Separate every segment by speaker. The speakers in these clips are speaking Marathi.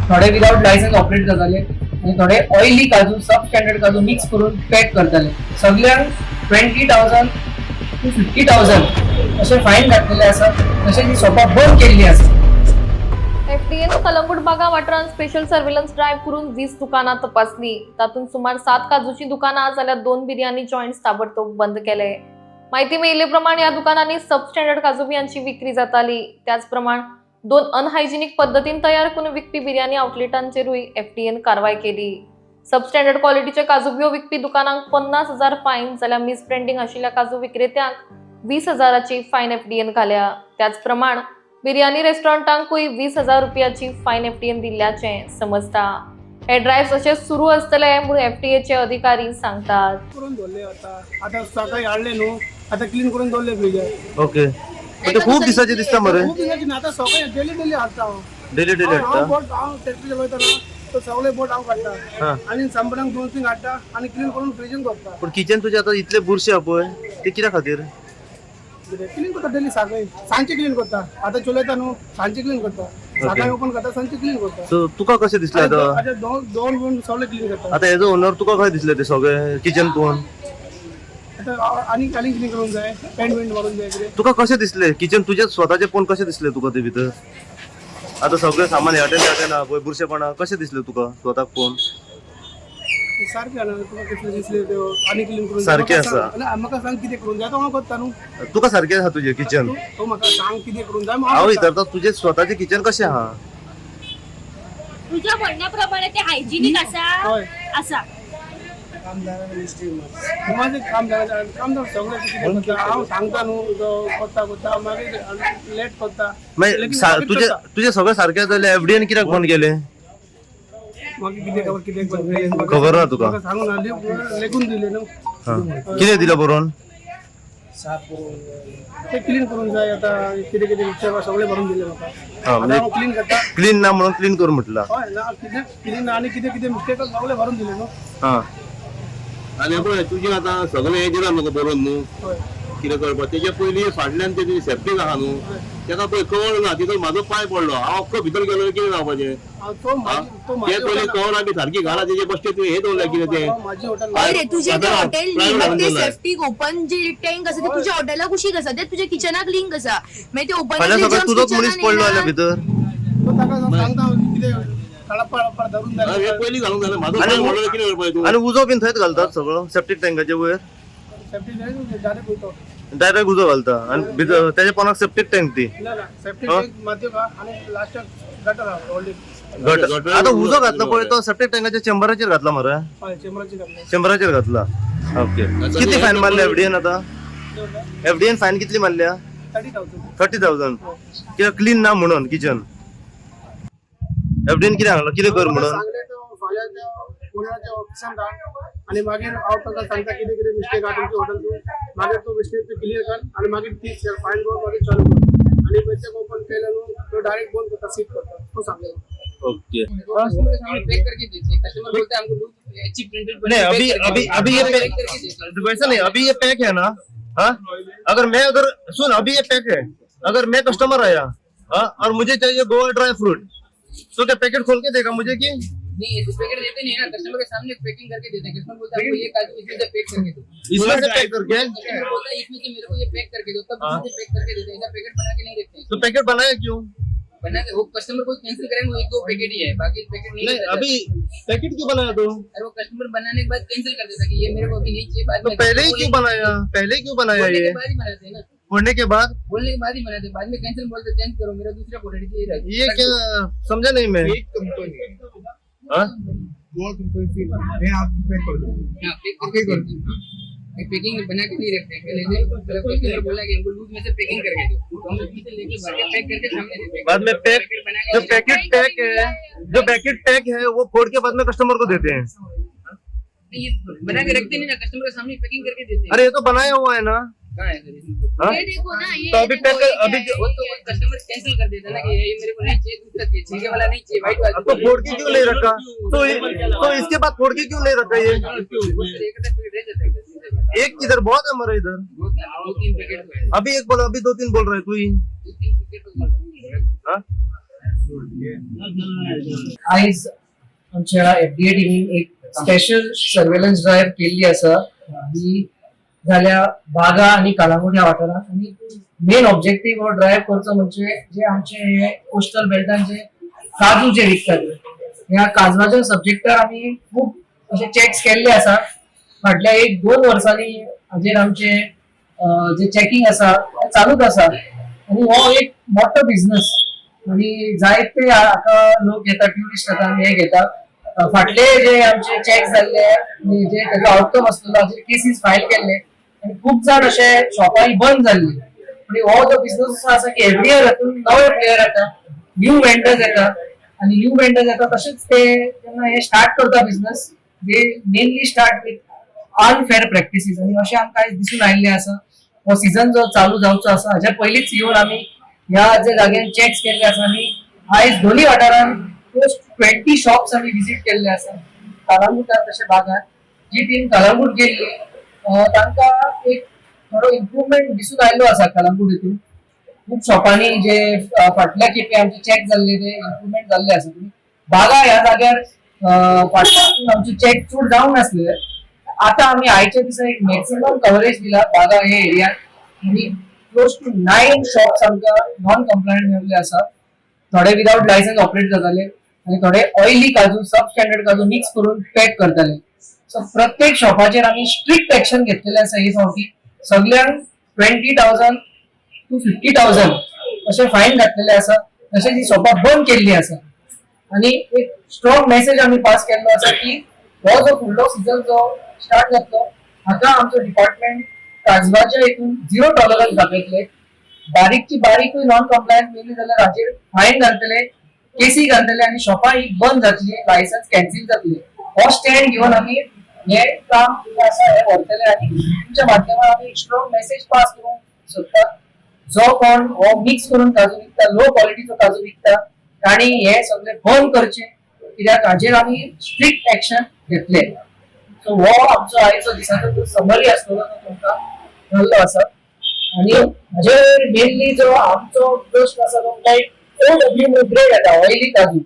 Speaker 1: थोडे विदाउट लायसन्स ऑपरेट करताले आणि थोडे ऑइली काजू सब स्टँडर्ड काजू मिक्स करून पॅक करताले. सगळ्यांक 20,000 to 50,000 असे फाईन घातलेले आसा. तशेंच ही शॉपां बंद केल्ली आसा.
Speaker 2: एफडीएन कलंगूट बागा वाठारांत स्पेशल सर्वेलन्स ड्रायव्ह करून 20 दुकानां तपासली. तातूंत सुमार 7 काजूची दुकानां जाल्यार 2 बिर्याणी जॉइंट्स ताबडतोब बंद केले. माहिती मेळिल्ले प्रमाण ह्या दुकानांनी सब स्टँडर्ड काजू बियांची विक्री जाताली. त्याच प्रमाण 2 अनहायजिनिक पद्धतीन तयार करून विकपी बिर्याणी आउटलेटांचेरूय एफडीएन कारवाय केली. सब स्टँडर्ड क्वॉलिटीचे काजू बियो विकपी दुकानांक 50,000 फायन जाल्यार मिसब्रँडिंग आशिल्ल्या काजू विक्रेत्यांक 20,000ची फायन एफडीएन घाल्या. त्याच प्रमाण बिर्याणी रेस्टॉरंटांकूय 20,000 रुपयाची फायन एफडीएन दिल्ल्याचे समजता. हे ड्रायव्ह असे सुरू असतले म्हणून एफडीएचे अधिकारी सांगतात.
Speaker 3: करून दवरले आता सकाळी हाडले न्हू, आता क्लीन करून दवरले फ्रिज.
Speaker 4: ओके. ते खूप दिसाचे दिसता मरे.
Speaker 3: खूप दिसाची ना, आता सकाळी डेली हाडटा हांव.
Speaker 4: डेली
Speaker 3: हांव बोट हांव टॅक्सी चलयता ना, तो सगळे बोट हांव काडटा आणि संपणाक 2-3 हाडटा आणि क्लीन करून फ्रिजीन दवरता.
Speaker 4: पण किचन तुझे आता इतले बुरशे हा पळय, ते कित्या खातीर?
Speaker 3: क्लीन करता डेली सकाळी, सांजचे क्लीन करता. आता चलयता न्हू, सांजचे क्लीन करता. सकाळी ओपन करता, सांजचे क्लीन करता.
Speaker 4: सो तुका कशें दिसलें आता?
Speaker 3: आता दोन सगळे क्लीन करता.
Speaker 4: आता हेजो ओनर तुका काय दिसले ते सगळे किचन पळोवन?
Speaker 3: आता आणि क्लीन करून जाय, पेंट मारून जाय कितें.
Speaker 4: तुका कशें दिसले किचन तुझे स्वताचे पळोवन कशें दिसले तुका ते भितर? आता सगळे सामान हटेन ना पळय बुरशेपणा कशें दिसले तुका स्वताक पळोवन?
Speaker 3: सारखे आना तुका कसले दिसले त्यो आणि क्लीन करून
Speaker 4: सारखे आसा.
Speaker 3: म्हाका सांग कितें करून जाय तो हांव करता न्हू.
Speaker 4: तुका सारखे आहा तुझे किचन?
Speaker 3: तो म्हाका सांग कितें करून जाय
Speaker 4: हांव विचारता तुझे स्वताचे किचन कशें आहा?
Speaker 5: तुझ्या म्हणण्याप्रमाणे ते हायजिनिक असा
Speaker 3: माझे कामदार सगळे कितें करता हांव सांगता न्हू तो करता मागीर लेट करता.
Speaker 4: तुझे सगळे सारखे जाले एफडीएन कित्याक बंद केले?
Speaker 3: मागीर कितें
Speaker 4: खबर ना तुका?
Speaker 3: सांगू ना लेखून दिले न्हू.
Speaker 4: कितें दिलं बरोवन?
Speaker 3: ते क्लीन करून जाय. आता कितें सगळे भरून दिले म्हाका. हांव क्लीन करता.
Speaker 4: क्लीन ना म्हणून क्लीन कर म्हटला.
Speaker 3: हय ना क्लीन आणि कितें मिस्टेक सगळे भरून दिले न्हू.
Speaker 4: हां.
Speaker 6: आणि पळय तुजी आतां सगळे हे दिला न्हू बरोवन न्हू
Speaker 3: हय
Speaker 6: कितें करपाक. तेच्या पयलीं फाटल्यान ते सेफ्टीक आहा न्हू, तेका पळय कवर ना, तितून म्हाजो पांय पडलो. हांव अख्खो भितर गेलो कितें जावपाचें? ते पयलीं कवर आमी सारकी घाला, तेजे बश्टे तुवें हे दवरल्या कितें ते
Speaker 3: माझी हॉटेल
Speaker 5: अरे तुझे ते हॉटेल
Speaker 6: प्रायवेट
Speaker 5: ते
Speaker 6: हॉटेल आहे.
Speaker 5: सेफ्टी ओपन जे टँक आसा ते तुझ्या हॉटेलाक कुशीक आसा, ते तुझ्या किचनाक लिंक आसा. मागीर ते ओपन
Speaker 4: फाल्यां सगळं तुजोच मनीस पडलो जाल्यार भितर.
Speaker 3: ताका सांगता कितें काळापड धरून
Speaker 6: हे
Speaker 3: जाय.
Speaker 6: पयलीं घालूंक जालें. म्हाजो पांय पडलो कितें करपाचें तूं?
Speaker 4: आणि उजो बीन थंयच घालतात सगळं सेप्टीक टँकाचे वयर
Speaker 3: सेफ्टी डायरेक्ट वयतो.
Speaker 4: डायरेक्ट उजो घालता आणि भितर तेच्या पोनाक सेप्टीक टँक ती
Speaker 3: ना सेफ्टी मातयो का आणि लास्ट गटर आहा होल्डिंग.
Speaker 4: घट. आता उजो घातला पळय तो सेप्टीक टँकाच्या चेंबराचेर घातला मरे.
Speaker 3: हय चेंबराची घातली.
Speaker 4: चेंबराचेर घातला. ओके. किती फायन मारल्या एफडीएन आता? एफडीएन फायन कितली मारल्या?
Speaker 3: 30,000.
Speaker 4: कित्याक क्लीन ना म्हणून किचन. एफडीएन कितें सांगला कितें कर म्हणून?
Speaker 3: सांगले तो फाल्यां त्या ओनराच्या ऑफिसान धाड आणि मागीर हांव ताका सांगता कितें मिस्टेक आहा तुमच्या हॉटेलचो. मागीर तो मिस्टेक क्लियर कर आणि मागीर ती फायन कर मागीर चालू कर. आणि मिस्टेक ओपन केलं न्हू तो डायरेक्ट बंद करता सीट करता. तो सांगलेलो.
Speaker 4: ओके.
Speaker 1: कस्टमर के सामने पैक करके देते हैं. कस्टमर बोलते हैं हमको लूज अच्छी प्रिंटेड
Speaker 4: नहीं अभी ये पैक वैसा नहीं. अभी ये पैक है ना. हाँ अगर सुन अभी ये पैक है. अगर मैं कस्टमर आया और मुझे चाहिए गोवा ड्राई फ्रूट तो क्या पैकेट खोल के देगा मुझे कि
Speaker 1: नहीं? ये तो पैकेट देते नहीं है ना, कस्टमर के सामने पैकिंग करके देते हैं. कस्टमर बोलता है हमको ये काजू इसमें से पैक करके दो.
Speaker 4: इसमें से पैक करके?
Speaker 1: कस्टमर बोलता है इसमें से मेरे को ये पैक करके दो, तब इसमें से पैक करके देते हैं. ऐसा पैकेट बना के नहीं रखते हैं.
Speaker 4: तो पैकेट बनाया क्यों?
Speaker 1: बना के वो कस्टमर को कैंसिल करेंगे, वो 1-2 पैकेट ही है, बाकी पैकेट नहीं.
Speaker 4: नहीं अभी पैकेट क्यों बनाया तो?
Speaker 1: अरे वो कस्टमर बनाने के बाद कैंसिल कर देता कि ये मेरे को अभी नहीं चाहिए. बाद
Speaker 4: तो
Speaker 1: में
Speaker 4: पहले ही क्यों बनाया? पहले क्यों बनाया
Speaker 1: बोलने
Speaker 4: ये?
Speaker 1: के बाद ही बनाते हैं ना.
Speaker 4: फोड़ने के बाद?
Speaker 1: बोलने के बाद ही बनाते हैं. बाद में कैंसिल बोलते चेंज करो, मेरा दूसरा क्वालिटी चाहिए रहता है.
Speaker 4: ये क्या समझा नहीं मैं. हाँ?
Speaker 3: वो कंपनी फी मैं आपको पे कर दूं.
Speaker 1: हाँ, पैक कर दो. पैकिंग बना के नहीं रखते हैं. पहले से कस्टमर बोला कि हमको लूज में से पैकिंग करके दो, तो हम उसमें से लेके बाहर पैक करके सामने देते हैं.
Speaker 4: बाद में पैक जो पैकेट पैक है वो फोड़ के बाद में कस्टमर को देते हैं.
Speaker 1: ये बना के रखते नहीं ना, कस्टमर के सामने पैकिंग करके देते हैं.
Speaker 4: अरे ये तो बनाया हुआ है ना.
Speaker 1: कहाँ है सर इसमें?
Speaker 4: हाँ?
Speaker 5: ये देखो ना, ये
Speaker 4: तो अभी पैक अभी
Speaker 1: वो तो कस्टमर कैंसिल कर देता है ना कि ये मेरे को नहीं चाहिए, दूसरा चाहिए, छीके वाला नहीं चाहिए, व्हाइट वाला.
Speaker 4: तो फोड़ के क्यों नहीं रखा? तो इसके बाद फोड़ के क्यों नहीं रखा ये? एक किधर बहुत है हमारा इधर.
Speaker 1: 2-3 पैकेट.
Speaker 4: अभी एक बोला अभी 2-3 बोल रहा है तू ही.
Speaker 1: 2-3 पैकेट.
Speaker 4: हाँ?
Speaker 1: आयज आमच्या एफडीए टीमीन एक स्पेशल सर्वेलन्स ड्रायव्ह केल्ली आसा ही जाल्या बागा आणि कळंगूट ह्या वाठारांत आणि मेन ऑब्जेक्टिव्ह हो ड्रायव्ह करचो म्हणजे जे आमचे हे कोस्टल बेल्टान जे काजू जे विकतात ह्या काजवाच्या सब्जेक्टार आम्ही खूप असे चेक्स केल्ले आसा फाटल्या 1-2 वर्सांनी हाजेर आमचे जे चेकिंग आसा ते चालूच आसा आणि हो एक मोठो बिझनेस आणि जायते हाका लोक येतात ट्युरिस्ट येतात आणि हे घेतात फाटले जे आमचे चेक्स जाल्ले आणि जे त्याचा आउटकम आसलो हाजे केसीस फायल केल्ले आणि खूप जाण असे शॉपां बंद जाल्ली आणि हो जो बिझनेस आसा की एव्हरी इयर हातून नवे प्लेयर येता न्यू वेंडर्स येता आणि न्यू वेंडर्स येता तशेंच ते जेन्ना हे स्टार्ट करता बिझनेस जे mainly start with unfair practices आणि अशें आमकां आयज दिसून आयिल्लें आसा हो सीझन जो चालू जावचो आसा हाच्या पयलींच येवन आमी ह्या जे जाग्यार चेक्स केल्ले आसा आनी आयज दोन्ही वाठारांत क्लोज 20 शॉप्स आमी विजीट केल्ले आसा कळंगूटार तशें बागार जी टीम कळंगूट गेल्ली तांकां एक थोडो इम्प्रुवमेंट दिसून आयिल्लो आसा कळंगूट हितून खूप शॉपांनी जे फाटल्या खेपे आमचे चेक जाल्ले ते इम्प्रुवमेंट जाल्ले आसा बागा ह्या जाग्यार फाटल्यान आमचे चेक चड जावंक नासले आता आम्ही आयच्या दिसा एक मॅक्सिमम कव्हरेज दिला बागा हे एरियात आणि क्लोज टू 9 शॉप्स आमकां नॉन कंप्लायंट मेळिल्ले आसा थोडे विदाउट लायसन्स ऑपरेट जाताले आणि थोडे ऑयली काजू सब स्टँडर्ड काजू मिक्स करून पॅक करताले सो प्रत्येक शॉपाचेर आम्ही स्ट्रिक्ट एक्शन घेतलेले आसा ही फावटी सगळ्यांक 20,000 to 50,000 असे फायन घातलेले आसा तशेंच ही शॉपां बंद केल्ली आसा आणि एक स्ट्रॉंग मेसेज आम्ही पास केल्लो आसा की हो जो फुडलो सीझन जो स्टार्ट जातलो हाका आमचो डिपार्टमेंट काजवाच्या हितून 0 टॉलरन्स दाखयतले बारीकची बारीकूय नॉन कंप्लायंट मेळ्ळी जाल्यार हाचेर फायन घालतले केसी घालतले आणि शॉपां ही बंद जातली लायसन्स कॅन्सिल जातले हो स्टँड घेवन आमी हे काम जे आसा हे व्हरतले आणि तुमच्या माध्यमांत आमी एक स्ट्रॉंग मेसेज पास करूंक सोदता जो कोण हो मिक्स करून काजू विकता लो क्वॉलिटीचो काजू विकता तांणी हे सगळे बंद करचे कित्याक हाचेर आमी स्ट्रिक्ट एक्शन घेतले सो हो आमचो आयचो दिसाचो समरी आसलो तो तुमकां मेळ्ळो आसा आणि हाचेर मेनली जो आमचो प्रश्न आसा तो म्हणजे OW ग्रेड येता ऑयली काजू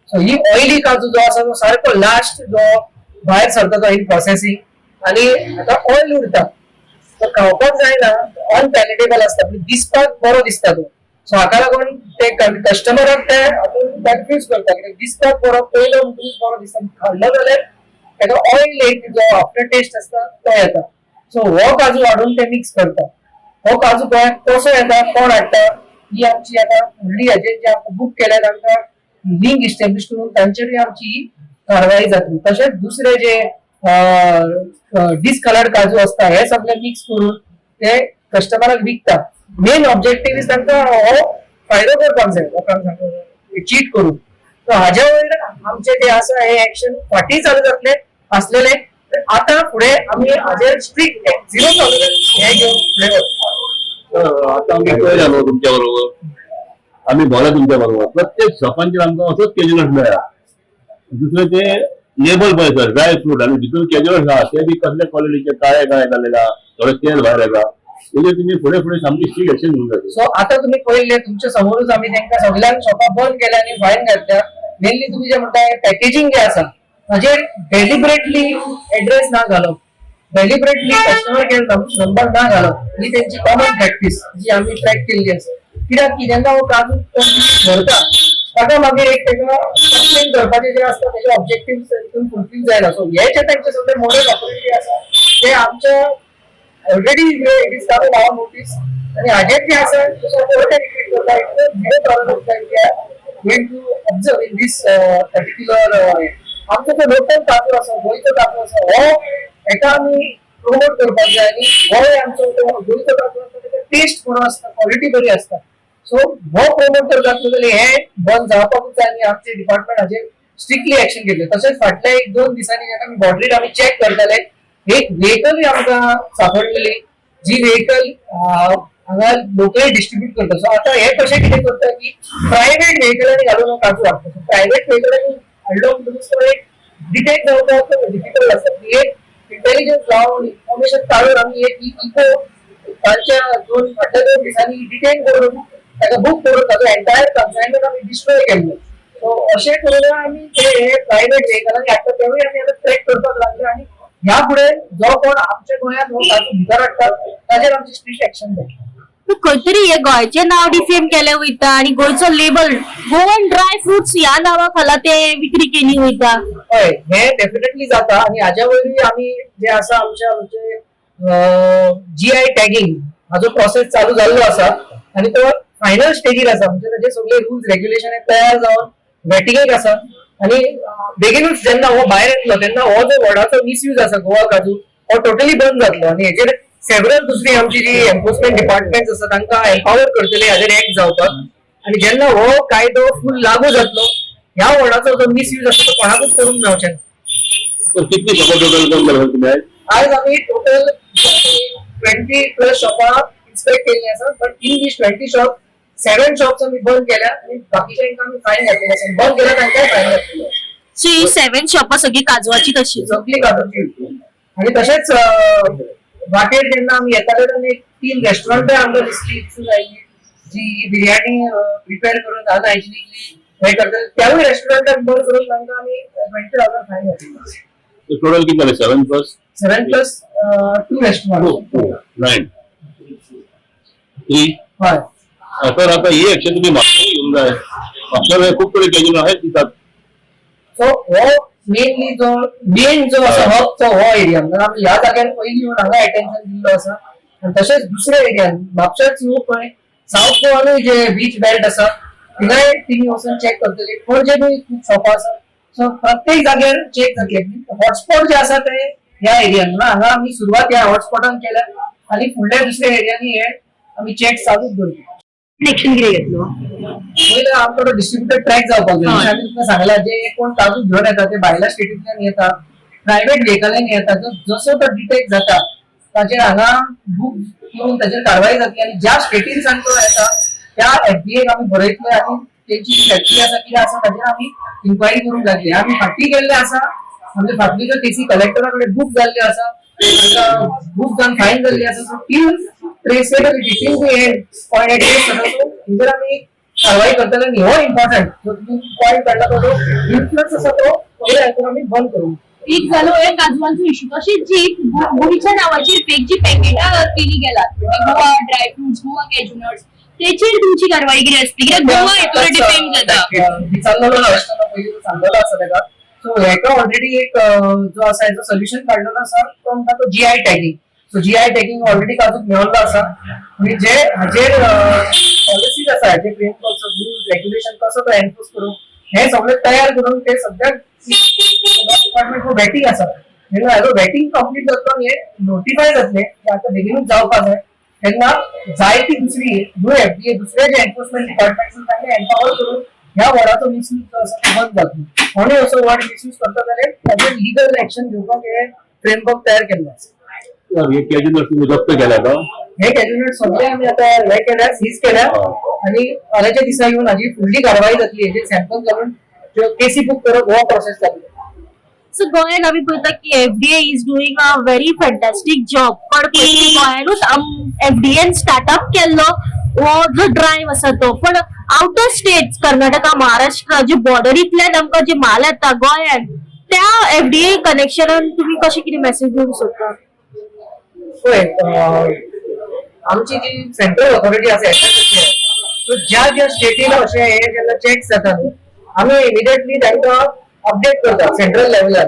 Speaker 1: सो ही ऑयली काजू जो आसा तो सारको लास्ट जो भायर सरता तो इन प्रोसेसिंग आणि आता ऑयल उरता तो खावपाक जायना अनपॅलेटेबल आसता पण दिसपाक बरो दिसता तो सो हाका लागून ते कस्टमराक ते कन्फ्यूज करता कित्याक दिसपाक बरो पयलो बरो दिसता खाल्लो जाल्यार ताका ऑयल एक जो आफ्टर टेस्ट आसता तो येता सो हो काजू हाडून ते मिक्स करता हो काजू गोंयांत कसो येता कोण हाडटा ही आमची आता व्हडली हाचेर जे आमकां बूक केल्या तांकां लिंक इस्टॅब्लिश करून तांचेरूय आमची कारवाई जातली तशेंच दुसरे जे डिसकलर्ड काजू असता हे सगळे मिक्स करून ते कस्टमराक विकता मेन ऑब्जेक्टिव्ह इज तांकां हो फायदो करपाक जाय लोकांक चीट करून सो हाज्या वयर आमचे जे आसा हे एक्शन फाटीं चालू जातले आसलेले आता फुडें आमी हाजेर स्ट्रिक्ट 0 टॉलरन्स हे घेवन फुडें वता
Speaker 6: आता आम्ही काय झालो तुमच्या बरोबर आम्ही बोला तुमच्या बरोबर प्रत्येक शॉपांचेर आमकां असोच कॅज्युअल्स मेळ्ळा दुसरे ते लेबल पळय सर ड्राय फ्रूट आणि भितर कॅज्युअल्स आहा ते बी कसले क्वॉलिटीचे काळे काय घातलेला थोडे तेल भायर येता म्हणजे तुम्ही फुडें फुडें सामकी स्ट्रिक्ट एक्शन घेवंक जाय
Speaker 1: सो आता तुम्ही पहिले तुमच्या समोरच आम्ही त्यांना सगळ्यांक शॉपां बंद केल्या आणि फायन घातल्या मेनली तुम्ही जे म्हणता पॅकेजिंग जे आसा हाजेर डेलिबरेटली एड्रेस ना घालप डेलिबरेटली कस्टमर केअर नंबर ना घालप ही त्यांची कॉमन प्रॅक्टिस जी आम्ही ट्रॅक केल्ली आसा कित्याक की जेन्ना हो काजू व्हरता ताका मागीर एक ताका कंप्लेन करपाचे जे आसता तेजे ऑब्जेक्टिव्ह हितून फुलफील जायना सो हे जे तांचे सगळे मोडल ऑपरेटी आसा ते आमच्या already it is come in our notice आणि हाजेर जे आसा कोर्टान रिपीट करता it 0 tolerance going to observe in this particular आमचो जो लोकल काजू आसा गोंयचो काजू आसा हो हेका आमी प्रमोट करपाक जाय आनी हो आमचो गोंयचो काजू आसा तेका टेस्ट बरो आसता क्वॉलिटी बरी आसता सो हो प्रमोट करपाक जाल्यार हे बंद जावपाकूच जाय आनी आमचे डिपार्टमेंट हाजेर स्ट्रिक्टली एक्शन घेतले तशेंच फाटल्या 1-2 दिसांनी जेन्ना आमी बॉर्डरीर आमी चेक करताले एक व्हेकल आमकां सापडलेली जी व्हेकल हांगा लोकल डिस्ट्रीब्यूट करता सो आता हे कशें कितें करता की प्रायव्हेट व्हेकलांनी घालून हो काजू हाडटा सो प्रायव्हेट व्हेकलांनी हाडलो म्हणटकूच एक डिटेक्ट जावपाक डिफिकल्ट आसता की एक इंटेलिजन्स लावन इन्फॉर्मेशन काडून आमी एक इको तांच्या फाटल्या 2 दिसांनी डिटेक्ट करून ताका बुक करून ताजो एंटायर कन्सायनमेंट आमी डिस्ट्रॉय केल्लो. सो अशें करून आमी ते प्रायव्हेट व्हेकलांनी हाडटा तेवूय आमी आतां ट्रॅक करपाक लागले आनी ह्या फुडें जो कोण आमच्या गोंयांत हो तातूंत भितर हाडटा ताचेर आमची स्ट्रिक्ट एक्शन जातली.
Speaker 5: खंय तरी हे गोंयचे नाव डिफेम केले वयता आणि गोंयचो लेबल गोवन ड्राय फ्रुट्स ह्या नावा खाला ते विक्री केली वयता.
Speaker 1: हय हे डेफिनेटली जाता आणि हाज्या वयरूय आमी जे आसा आमच्या म्हणजे GI टॅगिंग हाजो प्रोसेस चालू जाल्लो आसा आणि तो फायनल स्टेजीर आसा. म्हणजे ताचे सगळे रुल्स रेग्युलेशन तयार जावन वेटिंगेक आसा आणि बेगीनूच जेन्ना हो भायर येतलो तेन्ना हो जो वडाचो मिसयूज आसा गोवा काजू हो टोटली बंद जातलो आणि हेचेर सेव्हरल दुसरी आमची जी एन्फोर्समेंट डिपार्टमेंट आसा तांकां एम्पावर करतले हाजेर एक्ट जावपाक. आणि जेन्ना हो कायदो फुल लागू जातलो ह्या वडाचो जो मिसयूज आसा तो कोणाकूच करूंक मेळचे ना.
Speaker 6: तर कितली शॉपां टोटल बंद केल्या तुम्ही आज?
Speaker 1: आज आम्ही टोटल 20+ शॉपां इन्स्पेक्ट केल्ली आसा. But in this 20 shop 7 shops आम्ही बंद केल्या आणि बाकीच्यांका आम्ही फायन घातलेली आसा. बंद केल्या तांकांय फायन घातलेली.
Speaker 5: सो ही 7 शॉपां सगळी काजवाची तशी.
Speaker 1: सगळी काजूची. आणि तशेंच वाटेर जेन्ना आमी येताले तेन्ना एक 3 रेस्टॉरंटाय आमकां दिसली दिसून आयली जी बिर्याणी प्रिपेअर करून अनहायजिनिकली हे करतात. त्यावूय रेस्टॉरंटाक बंद करून तांकां आमी 20,000 फायन घातलेली.
Speaker 6: टोटल किती झाले? 7+?
Speaker 1: 7+2 रेस्टॉरंट.
Speaker 6: 9. 3.
Speaker 1: हय.
Speaker 6: तर आता ही ऍक्शन तुम्ही म्हापशां घेऊन जाय. म्हापशां खूप कडे कॅजिनो आहेत तिथं.
Speaker 1: सो हो मेन जो आसा हब तो हो एरिया. आमी ह्या जाग्यार पयलीं येवन हांगा अटेन्शन दिल्लो आसा. आनी तशेंच दुसऱ्या एरियान म्हापशाच न्हू पळय साऊथ गोवानूय जे बीच बेल्ट आसा थिंगाय तिमी वचून चॅक करतली. पणजेनूय खूब शॉपां आसा. सो प्रत्येक जाग्यार चॅक जातले. हॉटस्पॉट जे आसा ते ह्या एरियान हांगा आमी सुरवात ह्या हॉटस्पॉटान केल्या आनी फुडल्या दुसऱ्या एरियांनी हे आमी चॅक चालूच दवरले.
Speaker 5: एक्शन कितें घेतलो?
Speaker 1: पयलीं आमकां डिस्ट्रिब्युटर ट्रॅक जावपाक जाय. आमी तुमकां सांगला जे कोण काजू घेवन येता ते भायल्या स्टेटींतल्यान येता प्रायव्हेट व्हेकलांनी येता. जसो तो डिटेक्ट जाता ताचेर हांगा बुक करून ताचेर कारवाई जातली आणि ज्या स्टेटींतल्यान तो येता त्या FBAक आमी बरयतले आणि तेची फॅक्टरी आसा कितें आसा ताचेर आमी इन्क्वायरी करूंक लागली. आमी फाटीं गेल्ले आसा. आमचे फाटली जो TC कलेक्टरा कडेन बुक जाल्ले आसा बुक जावन फायन जाल्ली आसा. So till traceability till the end point at हेचेर आमी कारवाई करतले. आणि हो इम्पॉर्टंट जो तुम्ही पॉयंट काढला तो इन्फ्लुएन्स आसा तो पयले हातून आमी बंद करूंक.
Speaker 5: एक जालो एक काजवांचो इश्यू. तशीच जी गोंयच्या नावाचेर फेक जी पॅकेटां केली गेलात Goa dry fruits Goa cashew nuts तेचेर तुमची कारवाई कितें आसतली? कित्याक गोवा हेतून डिपेंड जाता.
Speaker 1: विचारलेलो नासतना पयलीं सांगलेलो आसा ताका. सो हेका ऑलरेडी एक जो आसा हेचो सोल्युशन काडलेलो आसा तो म्हणटा तो GI tagging. So GI tagging already काजूक मेळिल्लो आसा आणि जे हाजेर पॉलिसीज आसा हेचे फ्रेमवर्क रुल्स रेग्युलेशन कसो तो एन्फोर्स करूंक हे सगळे तयार करून ते सद्या डिपार्टमेंट वेटिंग आसा. जेन्ना हेजो वेटिंग कंप्लीट जातलो हे नोटिफाय जातले की आतां बेगीनूच जावपाक जाय तेन्ना जायती दुसरी FBA दुसरे जे एन्फोर्समेंट डिपार्टमेंट तांकां एम्पावर करून ह्या वडाचो मिसयूज जो आसा तो बंद जातलो. कोणूय असो वड मिसयूज करता जाल्यार ताचेर लिगल एक्शन घेवपाक हे फ्रेमवर्क तयार केल्लो आसा.
Speaker 6: हे कॅजिनो तुम्ही जप्त केला का?
Speaker 1: हे कॅबिनेट सगळे आम्ही आता हे केल्या सीज केल्या आणि फाल्याच्या दिसा येऊन हाजी फुडली कारवाई जातली. हेजे सॅम्पल घालून केसी बुक करप हो प्रोसेस जातलो.
Speaker 5: सो गोंयान आमी पळयता की FDA is doing a very fantastic job. पण गोंयानूच FDAन स्टार्टअप केल्लो हो जो ड्रायव्ह आसा तो. पण out of state Karnataka Maharashtra जे बॉर्डरींतल्यान आमकां जे माल येता गोंयान त्या FDA कनेक्शनान तुमी कशें कितें मेसेज दिवंक सोदता?
Speaker 1: आमची जी सेंट्रल ऑथॉरिटी आसा सो ज्या स्टेटीन अशें हे जेन्ना चॅक्स जाता न्हू आमी इमिडिएटली तांकां अपडेट करता सेंट्रल लेवलार.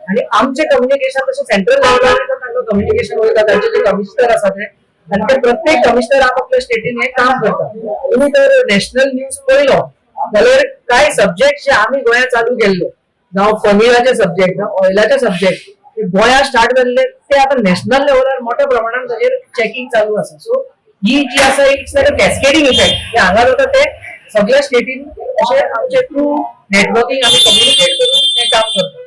Speaker 1: आणि आमचे कम्युनिकेशन तशें सेंट्रल लेवलार तांकां कम्युनिकेशन वयता तांचे जे कमिशनर आसा ते आणि ते प्रत्येक कमिशनर आपल्या स्टेटीन हे काम करता. तुम्ही तर नॅशनल न्यूज पळयलो जाल्यार कांय सब्जेक्ट जे आमी गोंया चालू केल्ले जावं पनीराचे सब्जेक्ट जावं ऑयलाचे सब्जेक्ट गोंया स्टार्ट जाल्ले ते आता नॅशनल लेवलार मोठ्या प्रमाणात ताचेर चेकिंग चालू आसा. सो ही जी आसा it's like a cascading effect हांगा जाता ते सगळ्या स्टेटीन अशें आमचे थ्रू नेटवर्किंग आमी कम्युनिकेट करून हे काम करता.